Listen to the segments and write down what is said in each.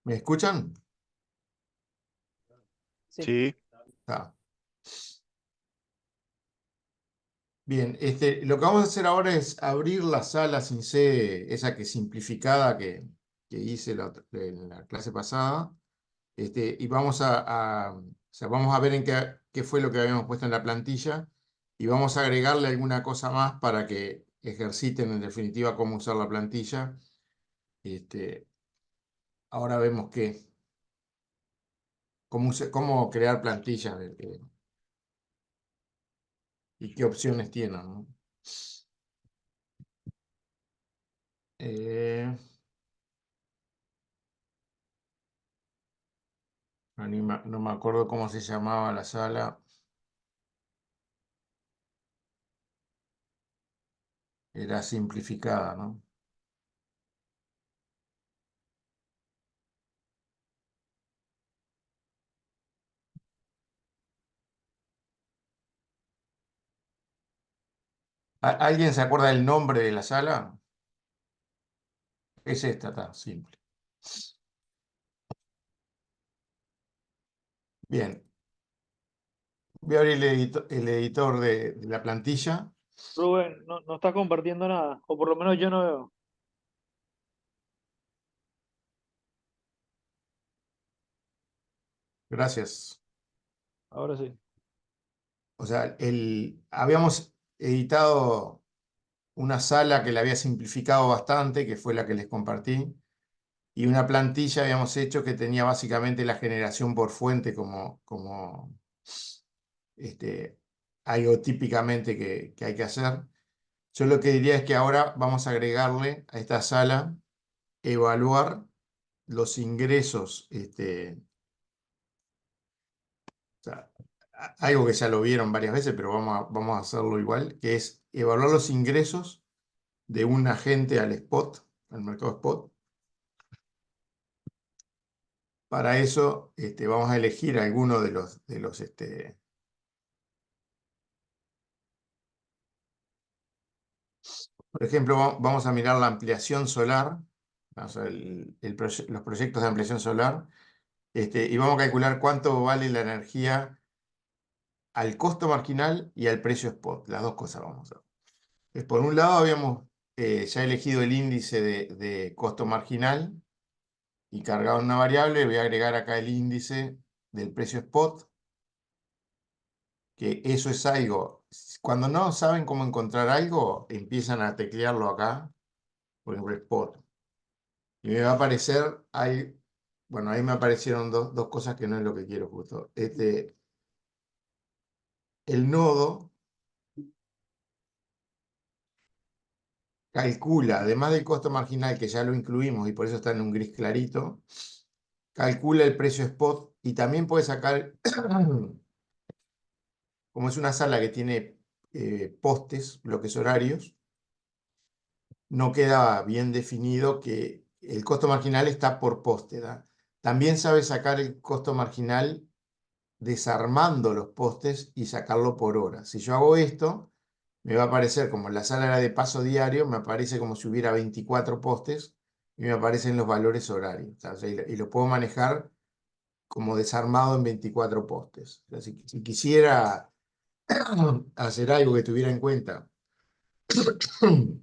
¿Me escuchan? Sí. Sí, Ah. Bien, lo que vamos a hacer ahora es abrir la sala sin C, esa que simplificada que hice en la clase pasada, y vamos o sea, vamos a ver en qué fue lo que habíamos puesto en la plantilla y vamos a agregarle alguna cosa más para que ejerciten en definitiva cómo usar la plantilla. Este, Ahora vemos cómo crear plantillas y qué opciones tienen, ¿no? Eh, no me acuerdo cómo se llamaba la sala. Era simplificada, ¿no? ¿Alguien se acuerda del nombre de la sala? Es esta, está simple. Bien. Voy a abrir el editor de la plantilla. Rubén, no está compartiendo nada, o por lo menos yo no veo. Gracias. Ahora sí. O sea, habíamos editado una sala que la había simplificado bastante, que fue la que les compartí, y una plantilla habíamos hecho que tenía básicamente la generación por fuente como algo típicamente que hay que hacer. Yo lo que diría es que ahora vamos a agregarle a esta sala evaluar los ingresos, o sea, algo que ya lo vieron varias veces, pero vamos a hacerlo igual, que es evaluar los ingresos de un agente al spot, al mercado spot. Para eso vamos a elegir alguno por ejemplo, vamos a mirar la ampliación solar, vamos a ver los proyectos de ampliación solar, y vamos a calcular cuánto vale la energía al costo marginal y al precio spot. Las dos cosas vamos a ver. Por un lado, habíamos ya elegido el índice de costo marginal y cargado en una variable. Voy a agregar acá el índice del precio spot, que eso es algo. Cuando no saben cómo encontrar algo, empiezan a teclearlo acá, por ejemplo, spot. Y me va a aparecer, bueno, ahí me aparecieron dos cosas que no es lo que quiero justo. El nodo calcula, además del costo marginal que ya lo incluimos y por eso está en un gris clarito, calcula el precio spot y también puede sacar, como es una sala que tiene postes, bloques horarios, no queda bien definido que el costo marginal está por poste, ¿da? También sabe sacar el costo marginal desarmando los postes y sacarlo por hora. Si yo hago esto, me va a aparecer, como la sala era de paso diario, me aparece como si hubiera 24 postes y me aparecen los valores horarios. O sea, y lo puedo manejar como desarmado en 24 postes. O sea, si quisiera hacer algo que tuviera en cuenta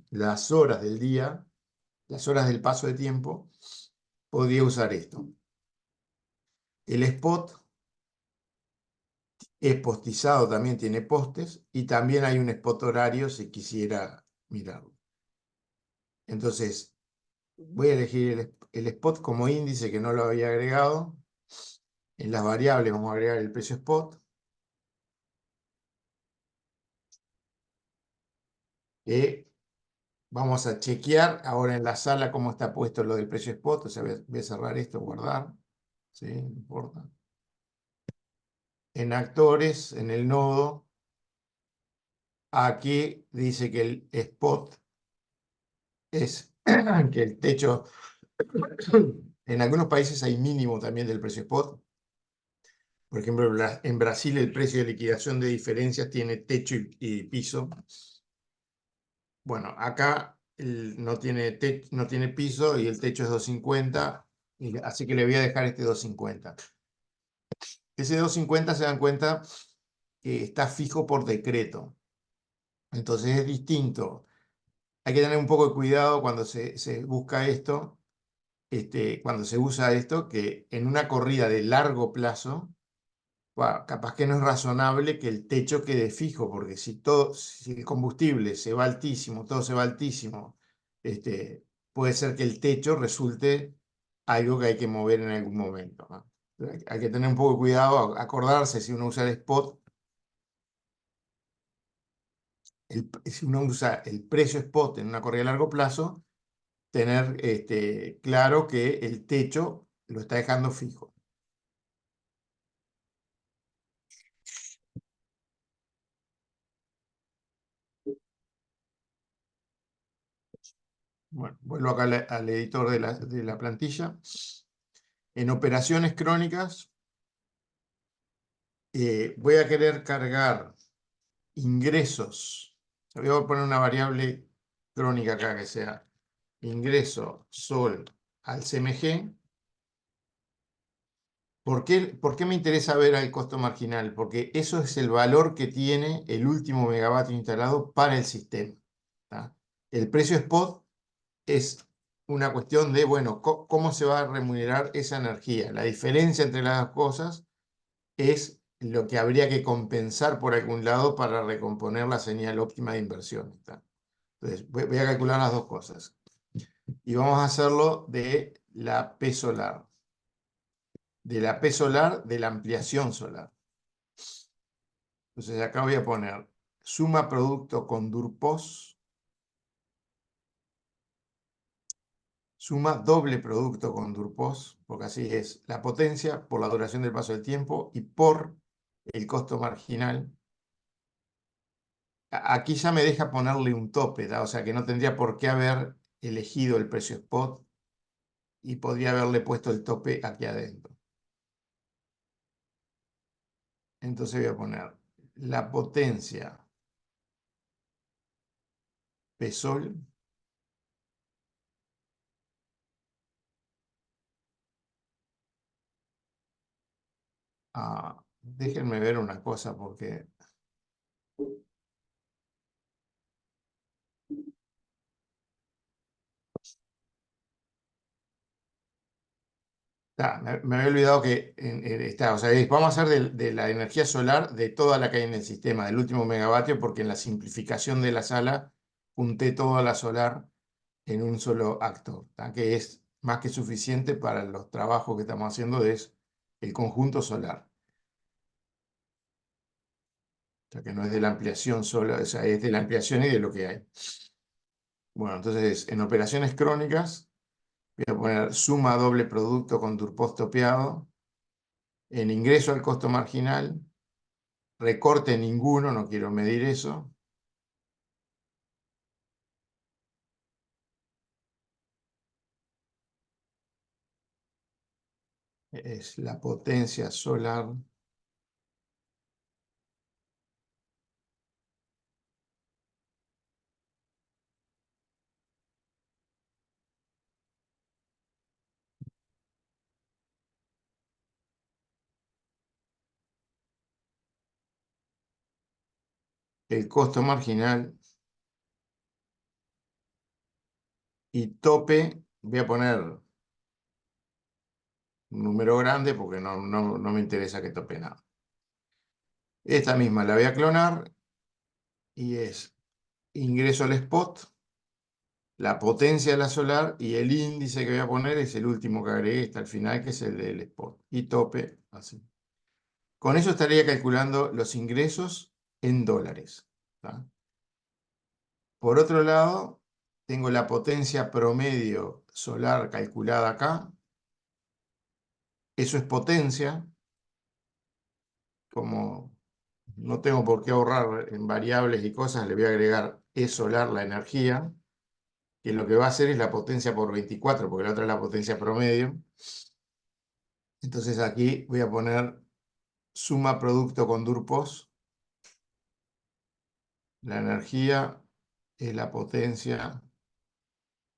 las horas del día, las horas del paso de tiempo, podría usar esto. El spot es postizado, también tiene postes y también hay un spot horario si quisiera mirarlo. Entonces, voy a elegir el spot como índice que no lo había agregado. En las variables vamos a agregar el precio spot. Vamos a chequear ahora en la sala cómo está puesto lo del precio spot. O sea, voy a cerrar esto, guardar. ¿Sí? No importa. En actores, en el nodo, aquí dice que el spot es que el techo, en algunos países hay mínimo también del precio spot. Por ejemplo, en Brasil el precio de liquidación de diferencias tiene techo y piso. Bueno, acá no tiene piso y el techo es 250. Así que le voy a dejar este 250. Ese 250 se dan cuenta que está fijo por decreto. Entonces es distinto. Hay que tener un poco de cuidado cuando se busca esto, cuando se usa esto, que en una corrida de largo plazo, capaz que no es razonable que el techo quede fijo, porque si el combustible se va altísimo, todo se va altísimo, puede ser que el techo resulte algo que hay que mover en algún momento, ¿no? Hay que tener un poco de cuidado, acordarse si uno usa el spot, si uno usa el precio spot en una corrida a largo plazo, tener claro que el techo lo está dejando fijo. Bueno, vuelvo acá al editor de la plantilla. En operaciones crónicas, voy a querer cargar ingresos. Voy a poner una variable crónica acá que sea ingreso sol al CMG. ¿Por qué me interesa ver el costo marginal? Porque eso es el valor que tiene el último megavatio instalado para el sistema, ¿tá? El precio spot es una cuestión de, bueno, cómo se va a remunerar esa energía. La diferencia entre las dos cosas es lo que habría que compensar por algún lado para recomponer la señal óptima de inversión, ¿tá? Entonces, voy a calcular las dos cosas. Y vamos a hacerlo de la P solar. De la P solar, de la ampliación solar. Entonces, acá voy a poner suma producto con Durpos, suma doble producto con Durpos, porque así es la potencia por la duración del paso del tiempo y por el costo marginal. Aquí ya me deja ponerle un tope, ¿tá? O sea que no tendría por qué haber elegido el precio spot y podría haberle puesto el tope aquí adentro. Entonces voy a poner la potencia P sol déjenme ver una cosa porque me había olvidado que o sea, vamos a hacer de la energía solar de toda la que hay en el sistema, del último megavatio, porque en la simplificación de la sala junté toda la solar en un solo acto, ¿tá? Que es más que suficiente para los trabajos que estamos haciendo, es el conjunto solar. O sea, que no es de la ampliación sola, o sea, es de la ampliación y de lo que hay. Bueno, entonces en operaciones crónicas voy a poner suma doble producto con Durpost topeado, en ingreso al costo marginal, recorte ninguno, no quiero medir eso. Es la potencia solar. El costo marginal y tope, voy a poner un número grande porque no me interesa que tope nada. Esta misma la voy a clonar y es ingreso al spot, la potencia de la solar y el índice que voy a poner es el último que agregué hasta el final, que es el del spot. Y tope, así. Con eso estaría calculando los ingresos en dólares, ¿tá? Por otro lado, tengo la potencia promedio solar calculada acá. Eso es potencia. Como no tengo por qué ahorrar en variables y cosas, le voy a agregar E solar, la energía, que lo que va a hacer es la potencia por 24, porque la otra es la potencia promedio. Entonces aquí voy a poner suma producto con Durpos. La energía es la potencia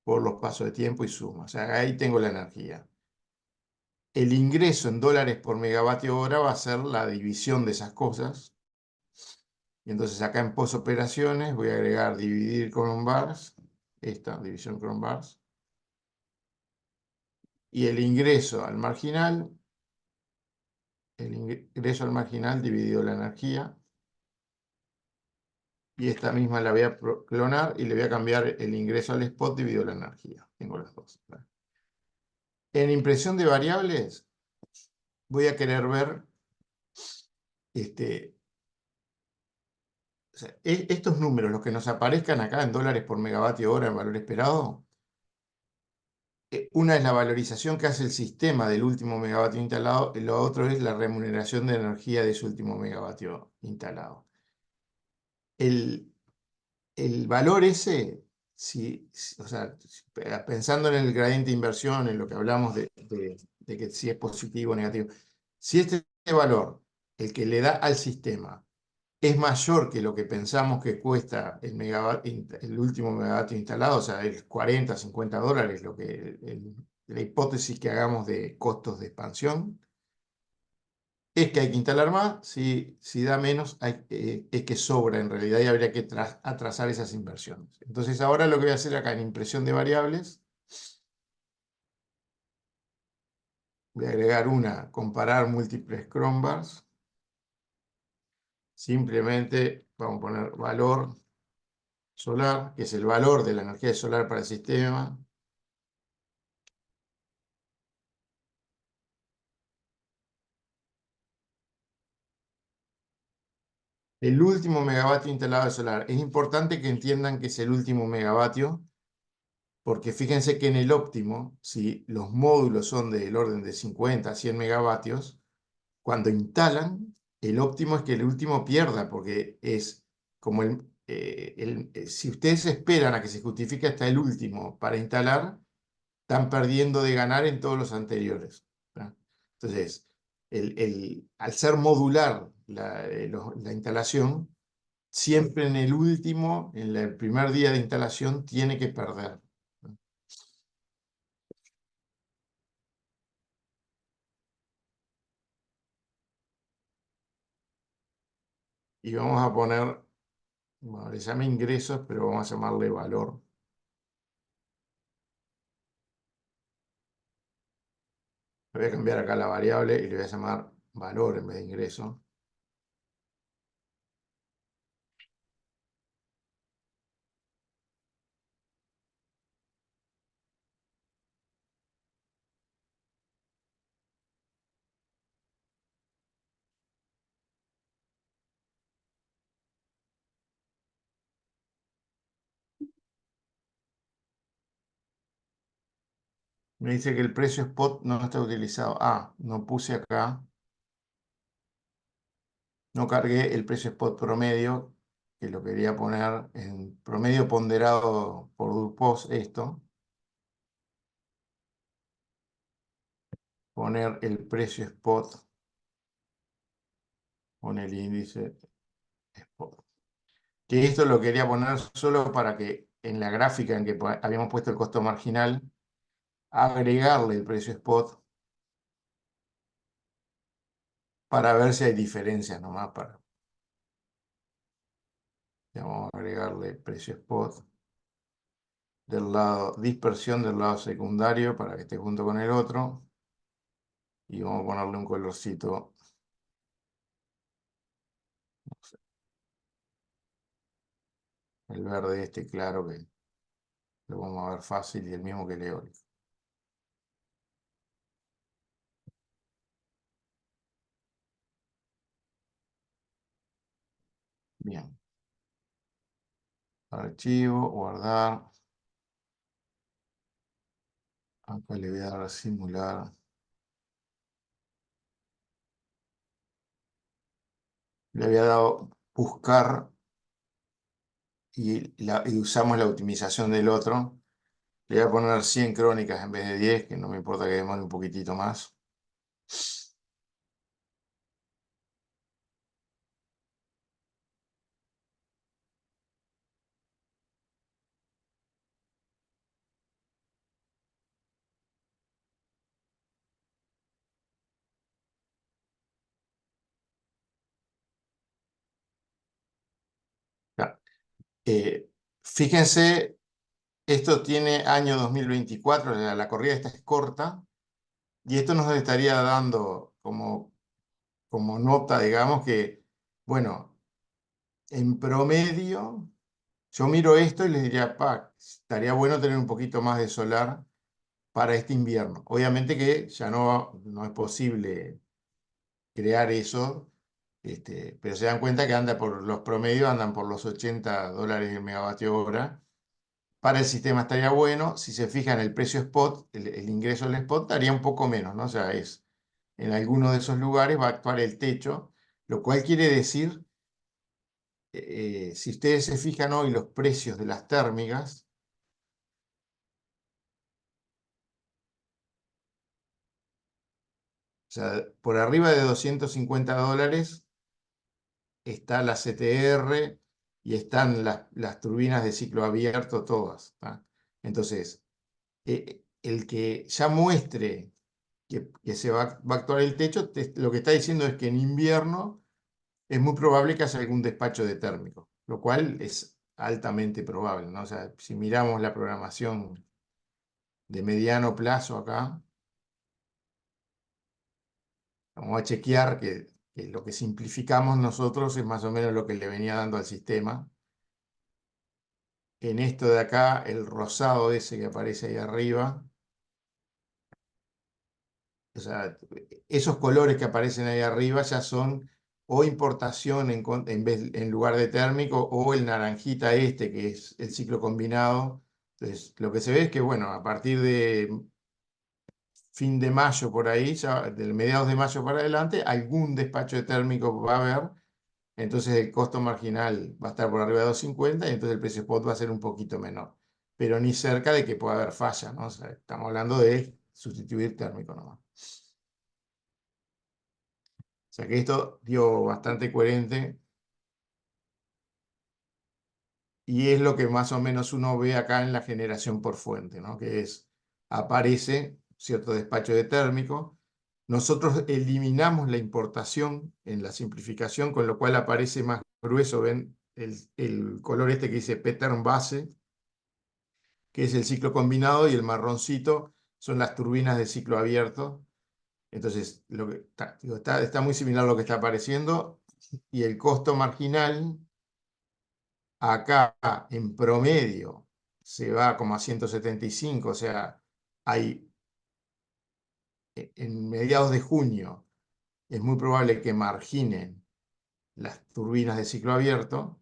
por los pasos de tiempo y suma. O sea, ahí tengo la energía. el ingreso en dólares por megavatio hora va a ser la división de esas cosas. Y entonces acá en post operaciones voy a agregar dividir con bars, esta división con bars, y el ingreso al marginal dividido la energía, y esta misma la voy a clonar y le voy a cambiar el ingreso al spot dividido la energía. Tengo las dos. En impresión de variables voy a querer ver este, o sea, estos números, los que nos aparezcan acá en dólares por megavatio hora en valor esperado. Una es la valorización que hace el sistema del último megavatio instalado y lo otro es la remuneración de energía de ese último megavatio instalado. El, el valor ese, o sea, pensando en el gradiente de inversión, en lo que hablamos de que si es positivo o negativo, si este valor, el que le da al sistema, es mayor que lo que pensamos que cuesta el último megavatio instalado, o sea, el 40, $50, la hipótesis que hagamos de costos de expansión, es que hay que instalar más. Si da menos, es que sobra en realidad y habría que atrasar esas inversiones. Entonces ahora lo que voy a hacer acá en impresión de variables, voy a agregar comparar múltiples Cronbars. Simplemente vamos a poner valor solar, que es el valor de la energía solar para el sistema. El último megavatio instalado de solar. Es importante que entiendan que es el último megavatio, porque fíjense que en el óptimo, si los módulos son del orden de 50 a 100 megavatios, cuando instalan, el óptimo es que el último pierda, porque es como si ustedes esperan a que se justifique hasta el último para instalar, están perdiendo de ganar en todos los anteriores. ¿Tá? Entonces, al ser modular la instalación, siempre en el último, en el primer día de instalación, tiene que perder. Y vamos a poner, bueno, le llama ingresos, pero vamos a llamarle valor. Le voy a cambiar acá la variable y le voy a llamar valor en vez de ingreso. Me dice que el precio spot no está utilizado. Ah, no puse acá, no cargué el precio spot promedio, que lo quería poner en promedio ponderado por Dupost, esto. Poner el precio spot con el índice spot. Que esto lo quería poner solo para que en la gráfica en que habíamos puesto el costo marginal, agregarle el precio spot para ver si hay diferencias nomás. Vamos a agregarle precio spot del lado, dispersión del lado secundario para que esté junto con el otro. Y vamos a ponerle un colorcito, no sé, el verde este claro que lo vamos a ver fácil y el mismo que el eólico. Bien. Archivo, guardar. Acá le voy a dar a simular. Le había dado buscar y usamos la optimización del otro. Le voy a poner 100 crónicas en vez de 10, que no me importa que demore un poquitito más. Fíjense, esto tiene año 2024, la corrida esta es corta, y esto nos estaría dando como nota, digamos, que, bueno, en promedio, yo miro esto y les diría, estaría bueno tener un poquito más de solar para este invierno. Obviamente que ya no es posible crear eso, pero se dan cuenta que los promedios andan por los $80 el megavatio hora. Para el sistema estaría bueno, si se fijan el precio spot, el ingreso del spot daría un poco menos, ¿no? O sea, en alguno de esos lugares va a actuar el techo, lo cual quiere decir, si ustedes se fijan hoy los precios de las térmicas, o sea, por arriba de $250 está la CTR y están las turbinas de ciclo abierto todas, ¿tá? Entonces, el que ya muestre que va a actuar el techo, lo que está diciendo es que en invierno es muy probable que haya algún despacho de térmico, lo cual es altamente probable, ¿no? O sea, si miramos la programación de mediano plazo acá, vamos a chequear que lo que simplificamos nosotros es más o menos lo que le venía dando al sistema. En esto de acá, el rosado ese que aparece ahí arriba, o sea, esos colores que aparecen ahí arriba ya son o importación en lugar de térmico, o el naranjita este, que es el ciclo combinado. Entonces, lo que se ve es que, bueno, a partir de fin de mayo por ahí, ya del mediados de mayo para adelante, algún despacho de térmico va a haber. Entonces el costo marginal va a estar por arriba de 250 y entonces el precio spot va a ser un poquito menor. Pero ni cerca de que pueda haber falla, ¿no? O sea, estamos hablando de sustituir térmico nomás. O sea que esto dio bastante coherente y es lo que más o menos uno ve acá en la generación por fuente, ¿no? Que aparece cierto despacho de térmico. Nosotros eliminamos la importación en la simplificación, con lo cual aparece más grueso. Ven el color este que dice pattern base, que es el ciclo combinado, y el marroncito son las turbinas de ciclo abierto. Entonces, digo, está muy similar a lo que está apareciendo, y el costo marginal acá en promedio se va como a 175, o sea, hay en mediados de junio es muy probable que marginen las turbinas de ciclo abierto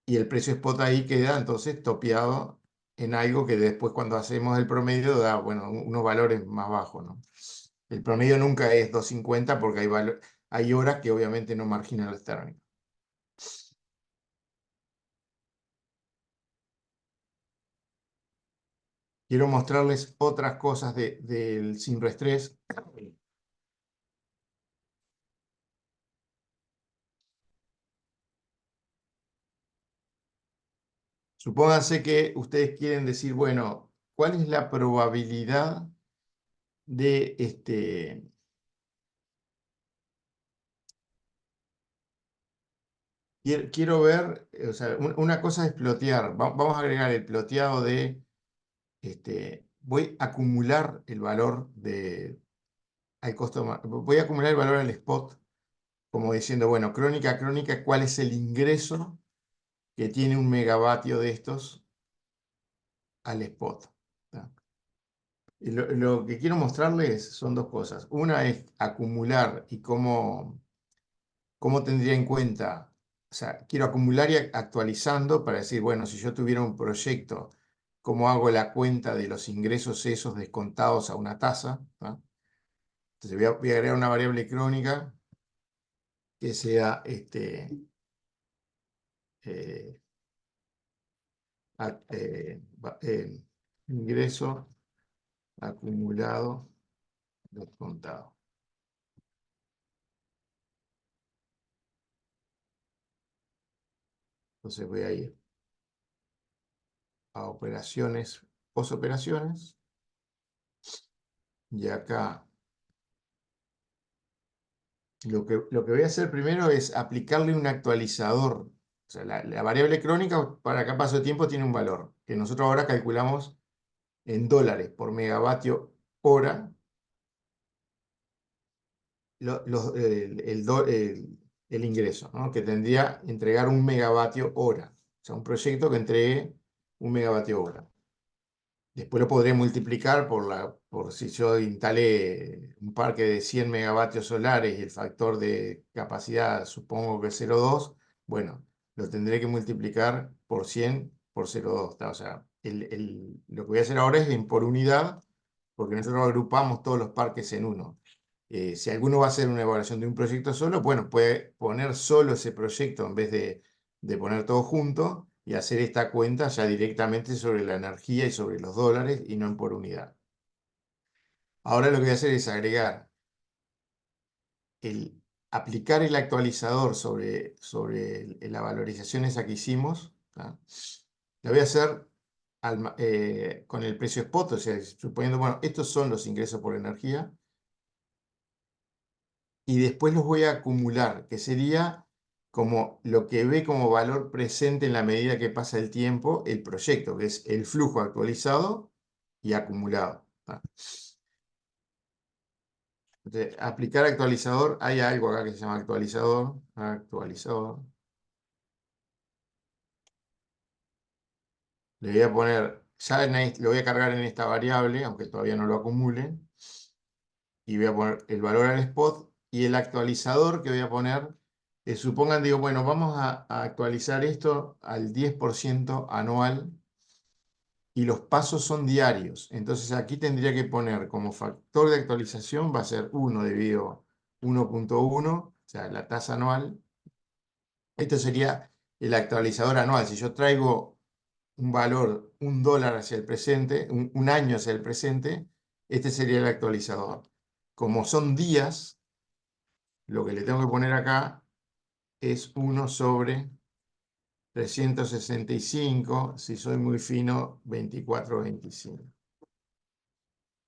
y el precio spot ahí queda entonces topeado en algo que después cuando hacemos el promedio da, bueno, unos valores más bajos, ¿no? El promedio nunca es 250 porque hay horas que obviamente no marginan las térmicas. Quiero mostrarles otras cosas del sin reestrés. Supónganse que ustedes quieren decir, bueno, ¿cuál es la probabilidad de quiero ver, o sea, una cosa es plotear. Vamos a agregar el ploteado de, voy a acumular el valor al costo, voy a acumular el valor al spot, como diciendo, bueno, crónica a crónica, ¿cuál es el ingreso que tiene un megavatio de estos al spot? ¿Tá? Y lo que quiero mostrarles son dos cosas. Una es acumular y cómo tendría en cuenta, o sea, quiero acumular y actualizando para decir, bueno, si yo tuviera un proyecto, ¿cómo hago la cuenta de los ingresos esos descontados a una tasa? ¿Tá? Entonces voy a agregar una variable crónica que sea eh, ingreso acumulado descontado. Entonces voy a ir a operaciones, posoperaciones, y acá lo que voy a hacer primero es aplicarle un actualizador O sea, la variable crónica para cada paso de tiempo tiene un valor, que nosotros ahora calculamos en dólares por megavatio hora, el ingreso, ¿no? Que tendría entregar 1 megavatio hora. O sea, un proyecto que entregue 1 megavatio hora. Después lo podré multiplicar por si yo instalé un parque de 100 megavatios solares y el factor de capacidad supongo que es 0,2, bueno, lo tendré que multiplicar por 100 por 0,2. ¿Tá? O sea, lo que voy a hacer ahora es por unidad, porque nosotros agrupamos todos los parques en uno. Si alguno va a hacer una evaluación de un proyecto solo, bueno, puede poner solo ese proyecto en vez de poner todo junto y hacer esta cuenta ya directamente sobre la energía y sobre los dólares y no en por unidad. Ahora lo que voy a hacer es agregar aplicar el actualizador sobre la valorización esa que hicimos. ¿Tá? La voy a hacer con el precio spot, o sea, suponiendo, bueno, estos son los ingresos por energía y después los voy a acumular, que sería como lo que ve como valor presente en la medida que pasa el tiempo el proyecto, que es el flujo actualizado y acumulado. ¿Tá? Entonces, aplicar actualizador, hay algo acá que se llama actualizador. Le voy a poner, ya lo voy a cargar en esta variable, aunque todavía no lo acumule, y voy a poner el valor al spot y el actualizador que voy a poner, supongan, digo, bueno, vamos a actualizar esto al 10% anual y los pasos son diarios. Entonces aquí tendría que poner como factor de actualización, va a ser 1 dividido 1,1, o sea, la tasa anual. Esto sería el actualizador anual. Si yo traigo un valor, $1 hacia el presente, un año hacia el presente, este sería el actualizador. Como son días, lo que le tengo que poner acá es 1 sobre 365, si soy muy fino, 24,25.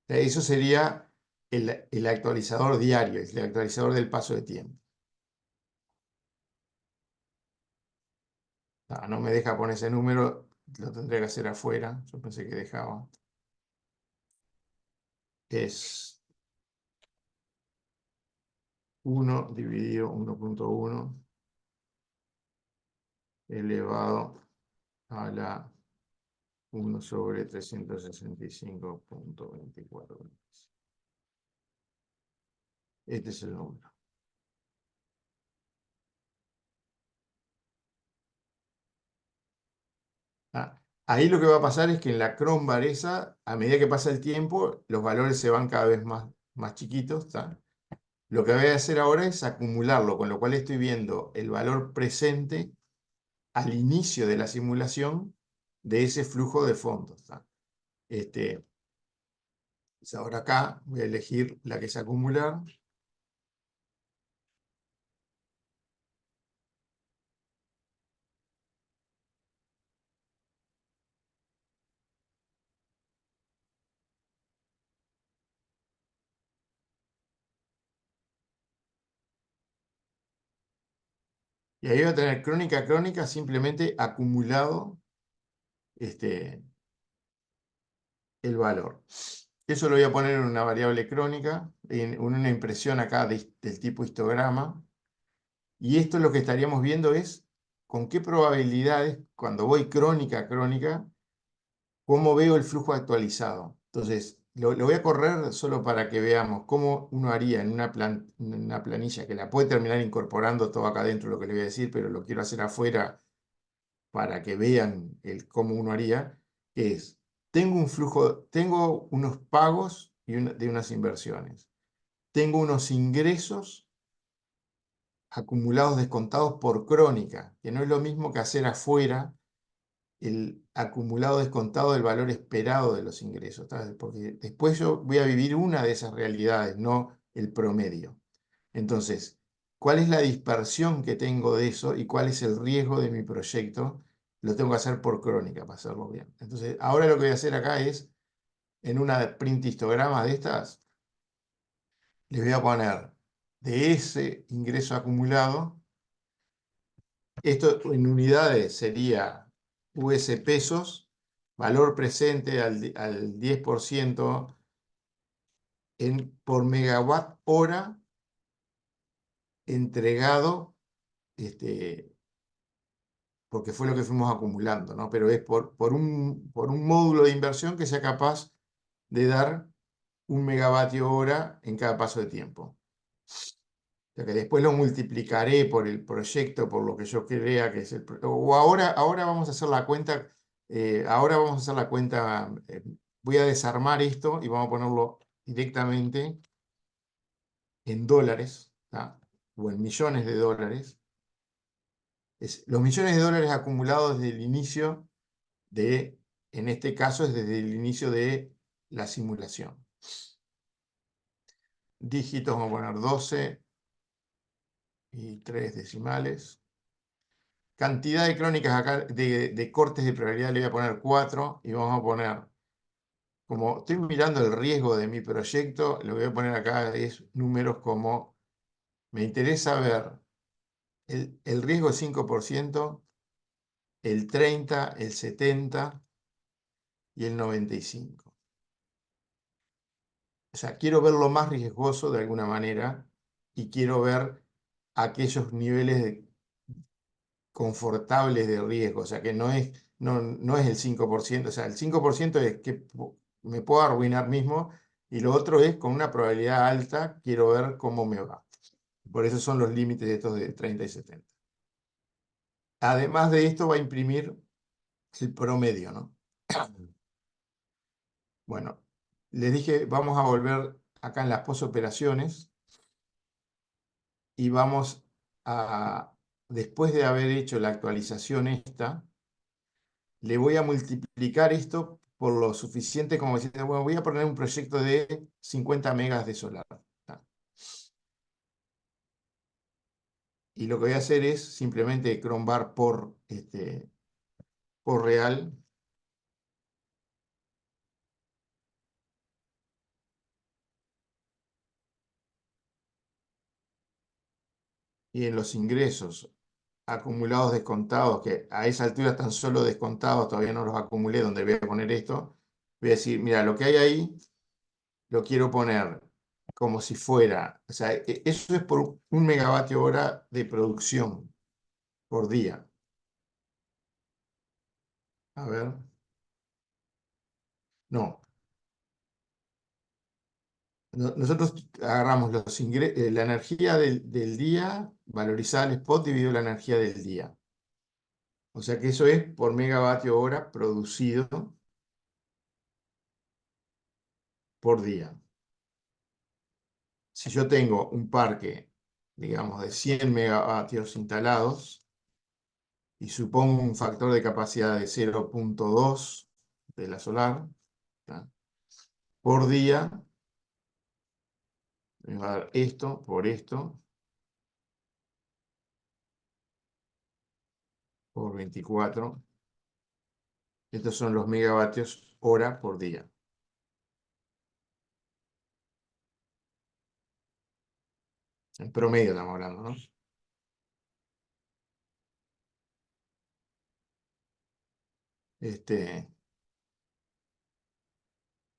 Eso sería el actualizador diario, el actualizador del paso de tiempo. No me deja poner ese número, lo tendré que hacer afuera, yo pensé que dejaba. Es 1 dividido 1,1 elevado a la 1 sobre 365,24. Este es el número. Ahí lo que va a pasar es que en la Cronbar esa, a medida que pasa el tiempo, los valores se van cada vez más chiquitos. ¿Tá? Lo que voy a hacer ahora es acumularlo, con lo cual estoy viendo el valor presente al inicio de la simulación de ese flujo de fondos. ¿Tá? Pues ahora acá voy a elegir la que es acumular. Y ahí va a tener crónica, crónica, simplemente acumulado el valor. Eso lo voy a poner en una variable crónica, en una impresión acá del tipo histograma. Y esto lo que estaríamos viendo es con qué probabilidades, cuando voy crónica a crónica, cómo veo el flujo actualizado. Entonces, lo voy a correr solo para que veamos cómo uno haría en una planilla que la puede terminar incorporando todo acá adentro lo que le voy a decir, pero lo quiero hacer afuera para que vean cómo uno haría, que es, tengo un flujo, tengo unos pagos de unas inversiones, tengo unos ingresos acumulados descontados por crónica, que no es lo mismo que hacer afuera el acumulado descontado del valor esperado de los ingresos, ¿tá? Porque después yo voy a vivir una de esas realidades, no el promedio. Entonces, ¿cuál es la dispersión que tengo de eso y cuál es el riesgo de mi proyecto? Lo tengo que hacer por crónica para hacerlo bien. Entonces, ahora lo que voy a hacer acá es, en una print histograma de estas, le voy a poner de ese ingreso acumulado, Esto en unidades sería US pesos, valor presente al 10% por megawatt hora entregado, porque fue lo que fuimos acumulando, ¿no? Pero es por un módulo de inversión que sea capaz de dar 1 megavatio hora en cada paso de tiempo. O sea que después lo multiplicaré por el proyecto, por lo que yo crea que es o ahora vamos a hacer la cuenta, voy a desarmar esto y vamos a ponerlo directamente en dólares, ¿tá? O en millones de dólares. Los millones de dólares acumulados desde el inicio en este caso es desde el inicio de la simulación. Dígitos, vamos a poner 12 y 3 decimales. Cantidad de crónicas acá, de cortes de probabilidad le voy a poner 4 y vamos a poner, como estoy mirando el riesgo de mi proyecto, lo que voy a poner acá es números como, me interesa ver el riesgo es 5%, el 30%, el 70% y el 95%. O sea, quiero ver lo más riesgoso de alguna manera y quiero ver aquellos niveles confortables de riesgo. O sea, que no es el 5%. O sea, el 5% es que me puedo arruinar mismo y lo otro es con una probabilidad alta, quiero ver cómo me va. Por eso son los límites de estos de 30 y 70. Además de esto va a imprimir el promedio, ¿no? Bueno, les dije, vamos a volver acá en las posoperaciones y vamos a, después de haber hecho la actualización esta, le voy a multiplicar esto por lo suficiente como decir, bueno, voy a poner un proyecto de 50 megas de solar. Y lo que voy a hacer es simplemente crombar por real. Y en los ingresos acumulados descontados, que a esa altura están solo descontados, todavía no los acumulé, donde voy a poner esto, voy a decir, mira, lo que hay ahí lo quiero poner como si fuera, o sea, eso es por 1 megavatio hora de producción por día. A ver, no. Nosotros agarramos la energía del día, valorizada al spot, dividido la energía del día. O sea que eso es por megavatio hora producido por día. Si yo tengo un parque, digamos, de 100 megavatios instalados y supongo un factor de capacidad de 0,2 de la solar, ¿tá? Por día, me va a dar esto por 24. Estos son los megavatios hora por día. En promedio estamos hablando, ¿no?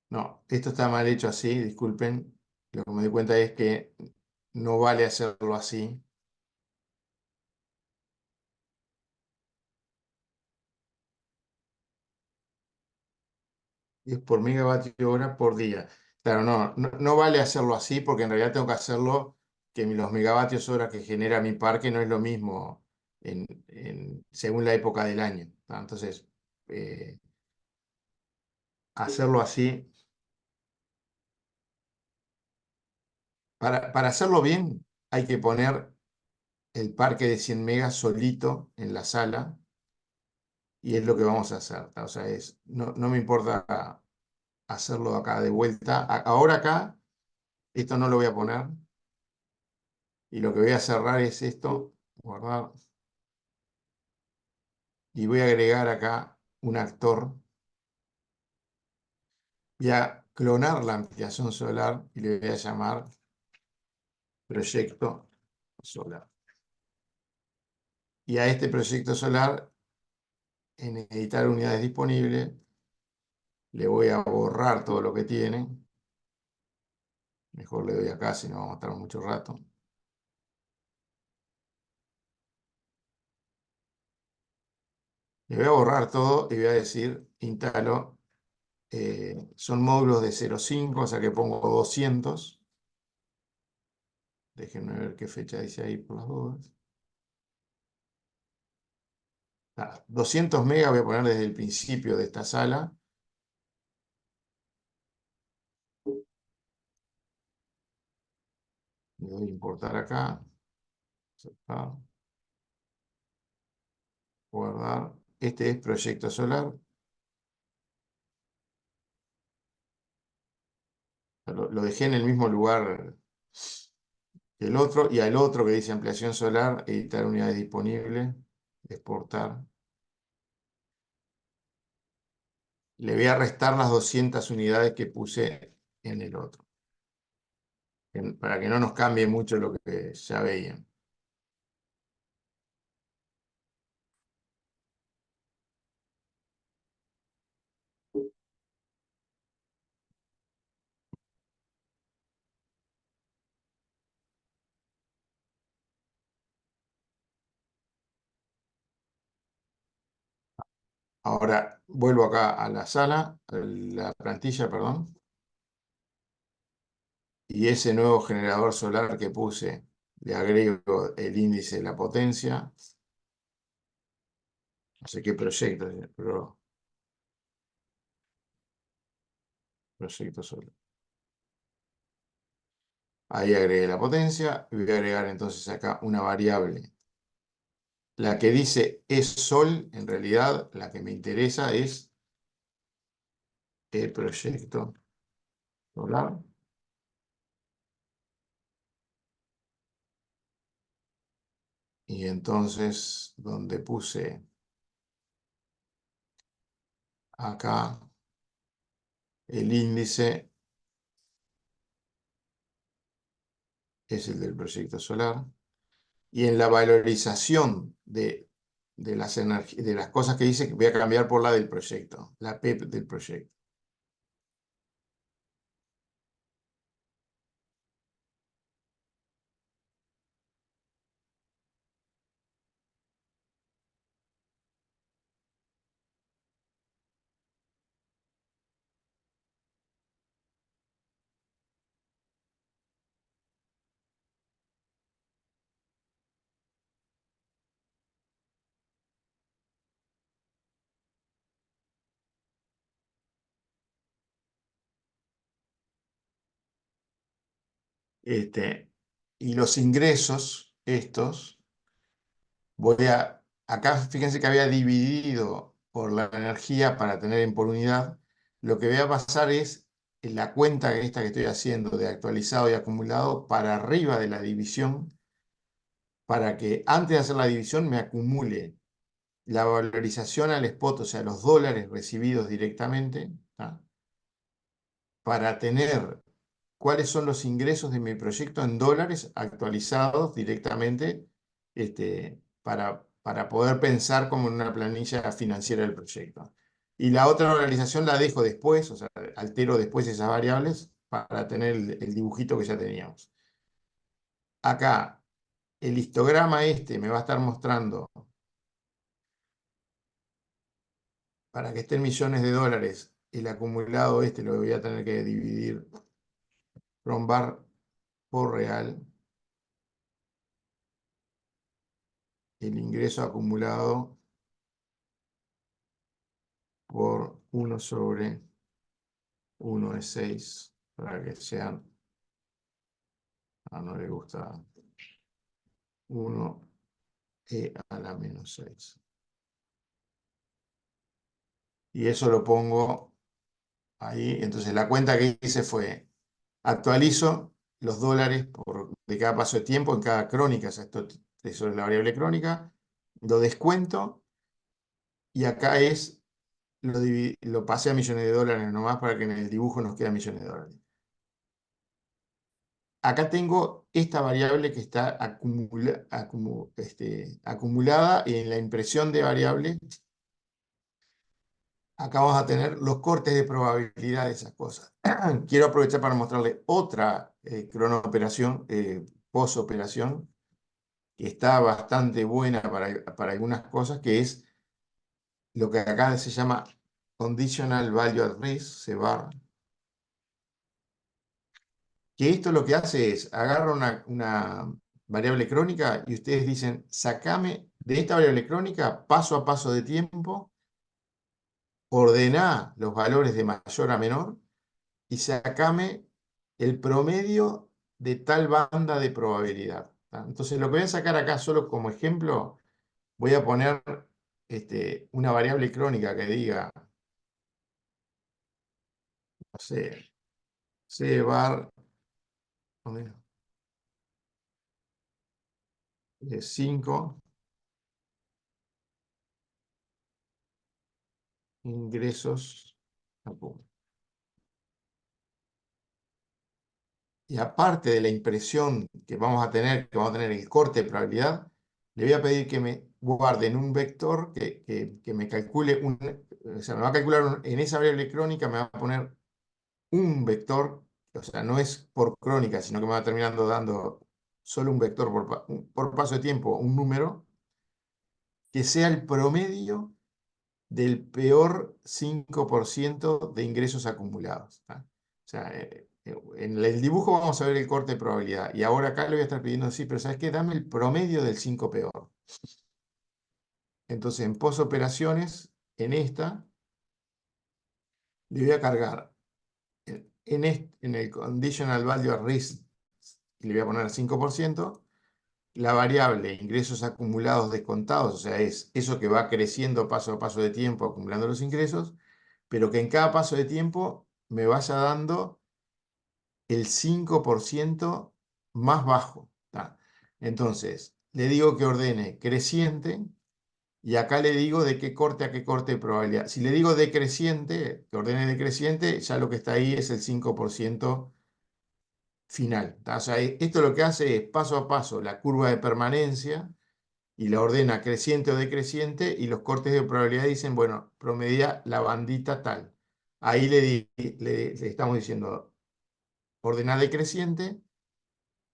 No, esto está mal hecho así, disculpen. Lo que me doy cuenta es que no vale hacerlo así. Es por megavatio hora por día. Claro, no vale hacerlo así porque en realidad tengo que hacerlo que los megavatios hora que genera mi parque no es lo mismo según la época del año, ¿tá? Entonces, eh, hacerlo así, para hacerlo bien, hay que poner el parque de 100 megas solito en la sala y es lo que vamos a hacer, ¿tá? O sea, no me importa hacerlo acá de vuelta. Ahora acá, esto no lo voy a poner. Y lo que voy a cerrar es esto, guardar. Y voy a agregar acá un actor. Voy a clonar la ampliación solar y le voy a llamar proyecto solar. Y a este proyecto solar, en editar unidades disponibles, le voy a borrar todo lo que tiene. Mejor le doy acá, si no vamos a estar mucho rato. Le voy a borrar todo y voy a decir, instalo, son módulos de 0,5, o sea que pongo 200. Déjenme ver qué fecha dice ahí por las dudas. 200 megas voy a poner desde el principio de esta sala. Le doy a importar acá. Aceptar. Guardar. Este es proyecto solar. Lo dejé en el mismo lugar que el otro. Y al otro que dice ampliación solar, editar unidades disponibles, exportar. Le voy a restar las 200 unidades que puse en el otro, para que no nos cambie mucho lo que ya veían. Ahora vuelvo acá a la sala, a la plantilla, perdón, y ese nuevo generador solar que puse, le agrego el índice de la potencia, no sé qué proyecto, pero proyecto solar. Ahí agregué la potencia, y voy a agregar entonces acá una variable. La que dice es sol, en realidad la que me interesa es el proyecto solar. Y entonces, donde puse acá el índice, es el del proyecto solar. Y en la valorización de de las cosas que dice, voy a cambiar por la del proyecto, la PEP del proyecto. Este, y los ingresos, estos, acá fíjense que había dividido por la energía para tener en por unidad. Lo que voy a pasar es en la cuenta esta que estoy haciendo de actualizado y acumulado para arriba de la división, para que antes de hacer la división me acumule la valorización al spot, o sea, los dólares recibidos directamente, ¿tá? Para tener cuáles son los ingresos de mi proyecto en dólares actualizados directamente, para poder pensar como en una planilla financiera del proyecto. Y la otra valorización la dejo después, o sea, altero después esas variables para tener el dibujito que ya teníamos. Acá, el histograma este me va a estar mostrando, para que estén millones de dólares, el acumulado este lo voy a tener que dividir from bar por real, el ingreso acumulado por 1 sobre 1 de 6, para que sean, no le gusta 1 a la menos 6. Y eso lo pongo ahí. Entonces la cuenta que hice fue, actualizo los dólares de cada paso de tiempo en cada crónica, o sea, eso es la variable crónica, lo descuento y acá lo pasé a millones de dólares nomás para que en el dibujo nos quede millones de dólares. acá tengo esta variable que está acumulada y en la impresión de variable, acá vamos a tener los cortes de probabilidad de esas cosas. Quiero aprovechar para mostrarle otra cronooperación, posoperación, que está bastante buena para algunas cosas, que es lo que acá se llama Conditional Value at Risk, CVAR, que esto lo que hace es agarra una variable crónica y ustedes dicen, sacame de esta variable crónica paso a paso de tiempo, ordená los valores de mayor a menor y sacame el promedio de tal banda de probabilidad. ¿Tá? Entonces lo que voy a sacar acá solo como ejemplo, voy a poner una variable crónica que diga, no sé, C bar 5 ingresos. Y aparte de la impresión que vamos a tener, que vamos a tener el corte de probabilidad, le voy a pedir que me guarde en un vector que me calcule o sea, me va a calcular en esa variable crónica, me va a poner un vector, o sea, no es por crónica, sino que me va terminando dando solo un vector por paso de tiempo, un número, que sea el promedio del peor 5% de ingresos acumulados. ¿Tá? O sea, en el dibujo vamos a ver el corte de probabilidad. Y ahora acá le voy a estar pidiendo, sí, pero ¿sabes qué? Dame el promedio del 5 peor. Entonces, en posoperaciones, en esta, le voy a cargar en el conditional value at risk, y le voy a poner 5%, la variable ingresos acumulados descontados, o sea, es eso que va creciendo paso a paso de tiempo, acumulando los ingresos, pero que en cada paso de tiempo me vaya dando el 5% más bajo. ¿Tá? Entonces, le digo que ordene creciente y acá le digo de qué corte a qué corte de probabilidad. Si le digo decreciente, que ordene decreciente, ya lo que está ahí es el 5% final. ¿Tá? O sea, esto lo que hace es paso a paso la curva de permanencia y la ordena creciente o decreciente y los cortes de probabilidad dicen, bueno, promedia la bandita tal. Ahí le estamos diciendo, ordena decreciente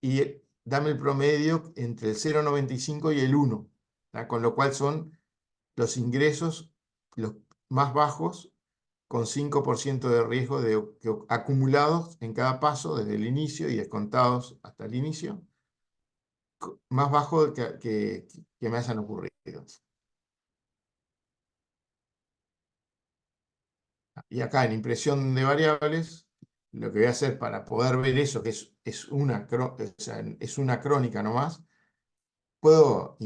y dame el promedio entre el 0,95 y el 1, ¿tá? Con lo cual son los ingresos los más bajos con 5% de riesgo acumulados en cada paso desde el inicio y descontados hasta el inicio, más bajo que me hayan ocurrido. Y acá en impresión de variables, lo que voy a hacer para poder ver eso, que o sea, es una crónica nomás, puedo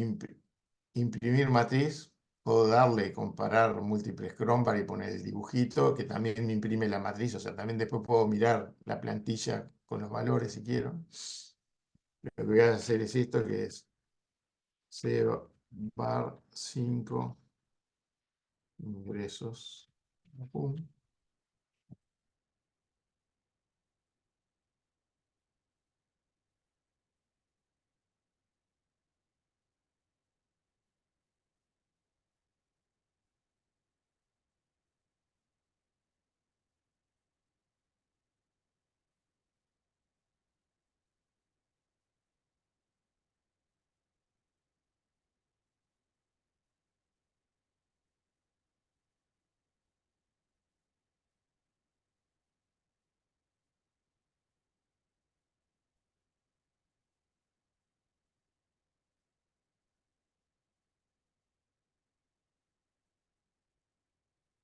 imprimir matriz, puedo darle comparar múltiples cron y poner el dibujito, que también me imprime la matriz, o sea, también después puedo mirar la plantilla con los valores si quiero. Lo que voy a hacer es esto, que es C bar 5 ingresos. Pum.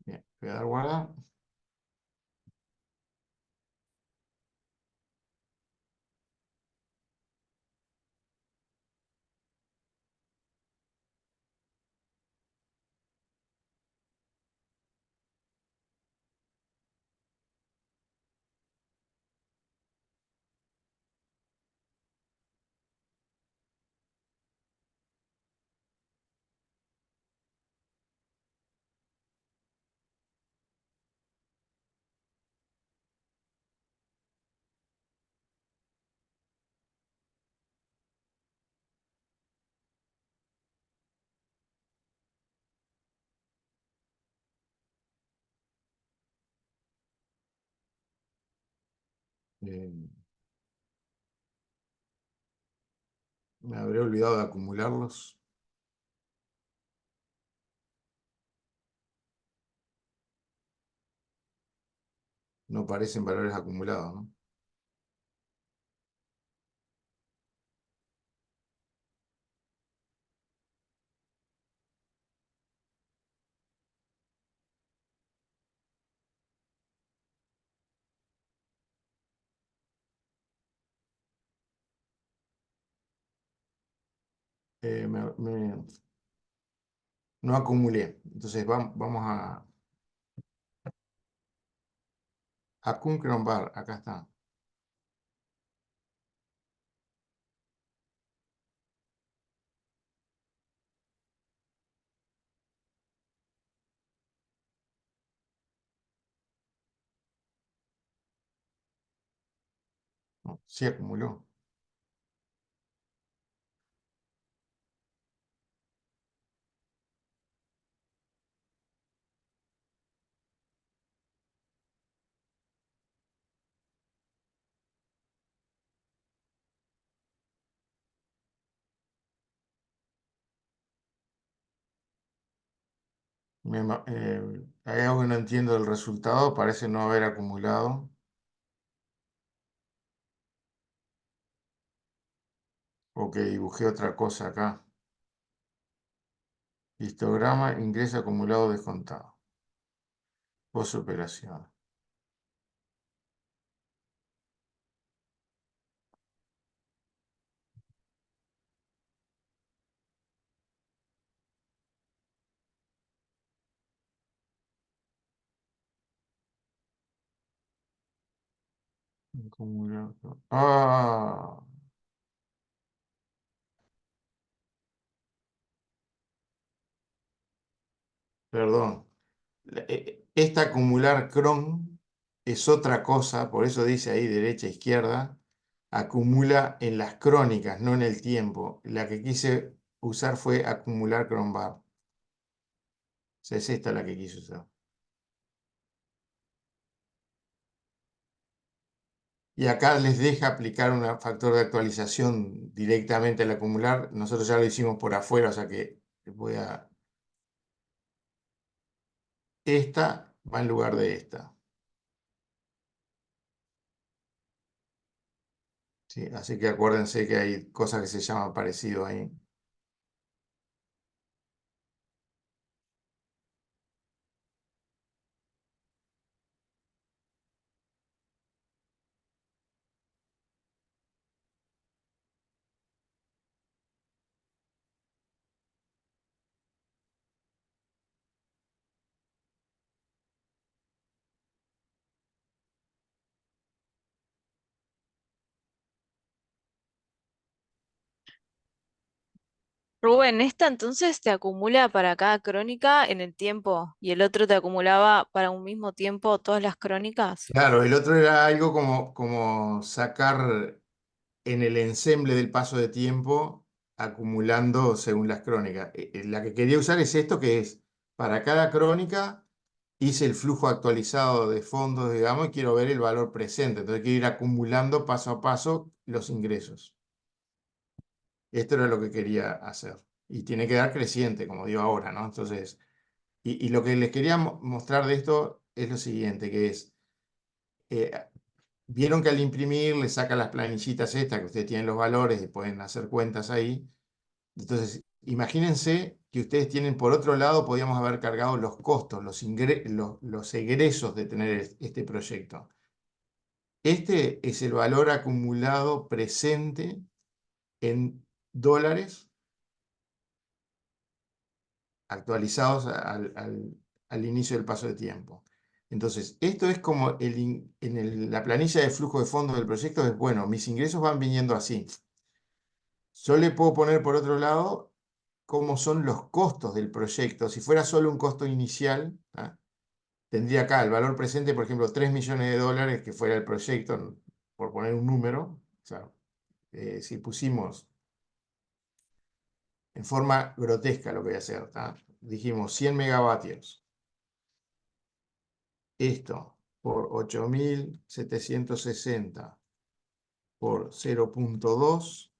Bien, voy a dar guardar. Eh, me habré olvidado de acumularlos. No parecen valores acumulados, ¿no? Eh, me- me- no acumulé. Entonces vamos a Kunkrombar. Acá está. No, sí acumuló. Hay algo que no entiendo del resultado. Parece no haber acumulado. O que dibujé otra cosa acá. Histograma, ingreso acumulado descontado. Posoperación. Acumulado. Ah, perdón. Esta acumular cron es otra cosa, por eso dice ahí derecha, izquierda. Acumula en las crónicas, no en el tiempo. La que quise usar fue acumular cron bar. O sea, es esta la que quise usar. Y acá les deja aplicar un factor de actualización directamente al acumular. Nosotros ya lo hicimos por afuera, o sea que voy a... Esta va en lugar de esta. Sí, así que acuérdense que hay cosas que se llaman parecido ahí. Rubén, esta entonces te acumula para cada crónica en el tiempo y el otro te acumulaba para un mismo tiempo todas las crónicas. Claro, el otro era algo como sacar en el ensemble del paso de tiempo, acumulando según las crónicas. La que quería usar es esto, que es para cada crónica hice el flujo actualizado de fondos, digamos, y quiero ver el valor presente. Entonces quiero ir acumulando paso a paso los ingresos. Esto era lo que quería hacer. Y tiene que dar creciente, como digo ahora, ¿no? Entonces, y lo que les quería mostrar de esto es lo siguiente, que es, eh, vieron que al imprimir le saca las planillitas estas, que ustedes tienen los valores y pueden hacer cuentas ahí. Entonces, imagínense que ustedes tienen, por otro lado, podíamos haber cargado los costos, los egresos de tener este proyecto. Este es el valor acumulado presente en dólares actualizados al inicio del paso de tiempo. Entonces, esto es como la planilla de flujo de fondos del proyecto, es bueno, mis ingresos van viniendo así. Yo le puedo poner por otro lado cómo son los costos del proyecto. Si fuera solo un costo inicial, ¿ah? Tendría acá el valor presente, por ejemplo, 3 millones de dólares, que fuera el proyecto, por poner un número. O sea, si pusimos en forma grotesca lo que voy a hacer, ¿tá? Dijimos 100 megavatios. Esto. por 8.760 por 0.2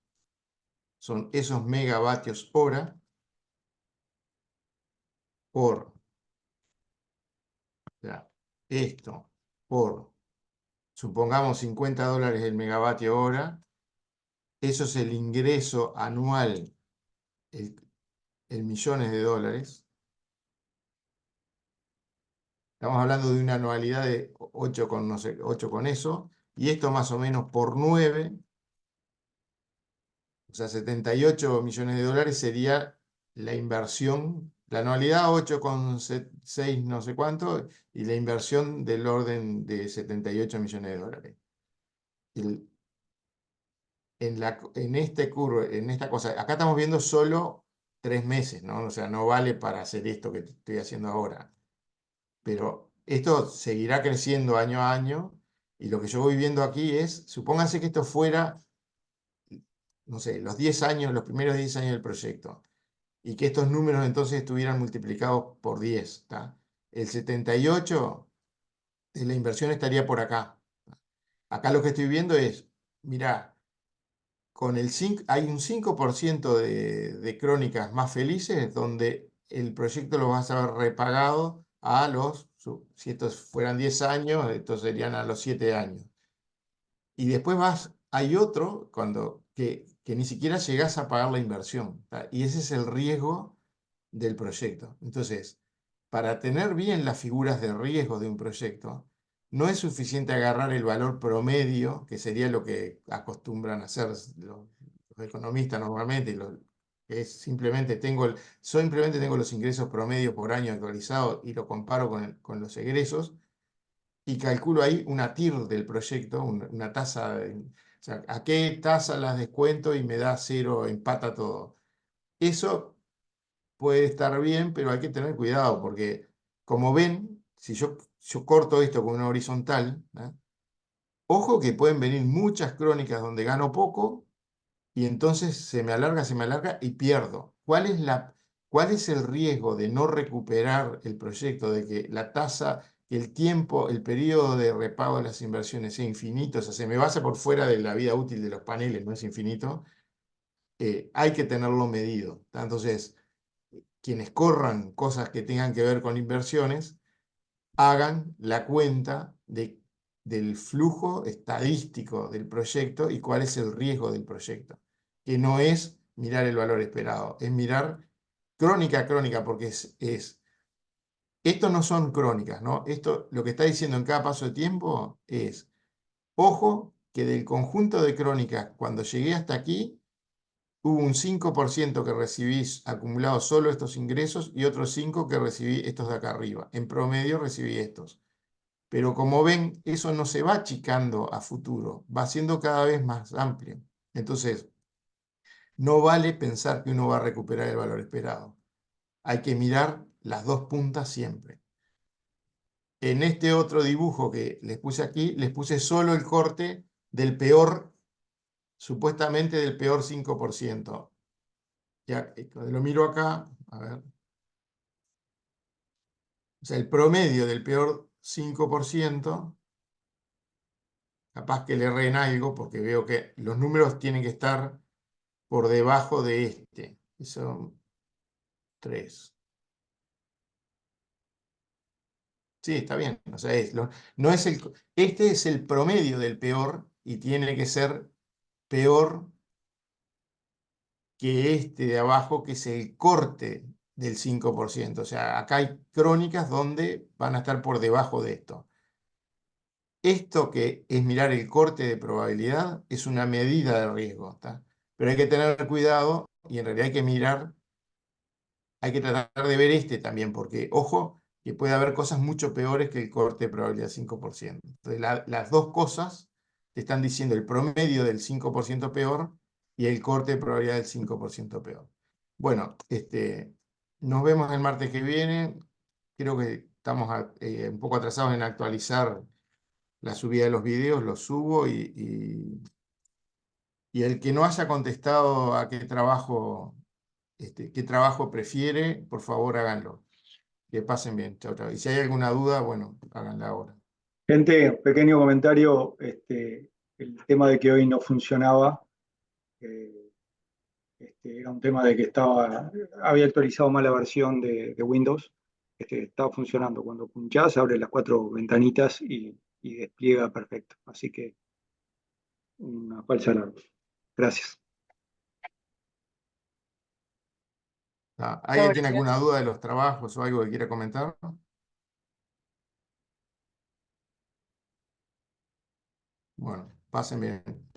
son esos megavatios hora por, o sea, esto por, supongamos $50 el megavatio hora, eso es el ingreso anual, el millones de dólares. Estamos hablando de una anualidad de 8 con, no sé, 8 con eso, y esto más o menos por 9, o sea, 78 millones de dólares sería la inversión, la anualidad 8,6 no sé cuánto, y la inversión del orden de 78 millones de dólares. El- en este curvo, en esta cosa, acá estamos viendo solo 3 meses, ¿no? O sea, no vale para hacer esto que estoy haciendo ahora. Pero esto seguirá creciendo año a año, y lo que yo voy viendo aquí es, supónganse que esto fuera, no sé, los 10 años, los primeros 10 años del proyecto, y que estos números entonces estuvieran multiplicados por 10, ¿está? El 78 de la inversión estaría por acá. Acá lo que estoy viendo es, mirá, con el hay un 5% de crónicas más felices donde el proyecto lo vas a ver repagado a si estos fueran 10 años, estos serían a los 7 años. Y después hay otro que ni siquiera llegás a pagar la inversión, ¿tá? Y ese es el riesgo del proyecto. Entonces, para tener bien las figuras de riesgo de un proyecto, no es suficiente agarrar el valor promedio, que sería lo que acostumbran a hacer los economistas normalmente, que es simplemente tengo los ingresos promedio por año actualizados y lo comparo con los egresos, y calculo ahí una TIR del proyecto, una tasa, o sea, a qué tasa las descuento y me da cero, empata todo. Eso puede estar bien, pero hay que tener cuidado, porque como ven, si yo corto esto con una horizontal, ¿eh? Ojo que pueden venir muchas crónicas donde gano poco, y entonces se me alarga y pierdo. ¿Cuál es el riesgo de no recuperar el proyecto, de que la tasa, el tiempo, el periodo de repago de las inversiones sea infinito? O sea, se me basa por fuera de la vida útil de los paneles, no es infinito. Hay que tenerlo medido, ¿tá? Entonces, quienes corran cosas que tengan que ver con inversiones, hagan la cuenta del flujo estadístico del proyecto y cuál es el riesgo del proyecto, que no es mirar el valor esperado, es mirar crónica a crónica, porque esto no son crónicas, ¿no? Esto, lo que está diciendo en cada paso de tiempo es, ojo, que del conjunto de crónicas, cuando llegué hasta aquí, hubo un 5% que recibí acumulado solo estos ingresos y otro 5% que recibí estos de acá arriba. En promedio recibí estos. Pero como ven, eso no se va achicando a futuro, va siendo cada vez más amplio. Entonces, no vale pensar que uno va a recuperar el valor esperado. Hay que mirar las dos puntas siempre. En este otro dibujo que les puse aquí, les puse solo el corte del peor, supuestamente del peor 5%. Ya, cuando lo miro acá, a ver. O sea, el promedio del peor 5%, capaz que le erré en algo porque veo que los números tienen que estar por debajo de este, que son 3. Sí, está bien. O sea, no es este es el promedio del peor y tiene que ser peor que este de abajo, que es el corte del 5%. O sea, acá hay crónicas donde van a estar por debajo de esto. Esto que es mirar el corte de probabilidad es una medida de riesgo, ¿tá? Pero hay que tener cuidado y en realidad hay que tratar de ver este también, porque, ojo, que puede haber cosas mucho peores que el corte de probabilidad 5%. Entonces, las dos cosas te están diciendo el promedio del 5% peor y el corte de probabilidad del 5% peor. Bueno, nos vemos el martes que viene. Creo que estamos un poco atrasados en actualizar la subida de los videos, los subo y el que no haya contestado a qué trabajo prefiere, por favor háganlo. Que pasen bien. Chau, chau. Y si hay alguna duda, bueno, háganla ahora. Gente, pequeño comentario, el tema de que hoy no funcionaba, eh, era un tema de que había actualizado mal la versión de Windows, estaba funcionando. Cuando punchás, abre las 4 ventanitas y despliega perfecto. Así que una falsa alarma. Gracias. ¿Alguien tiene alguna duda de los trabajos o algo que quiera comentar? Bueno, pasen bien.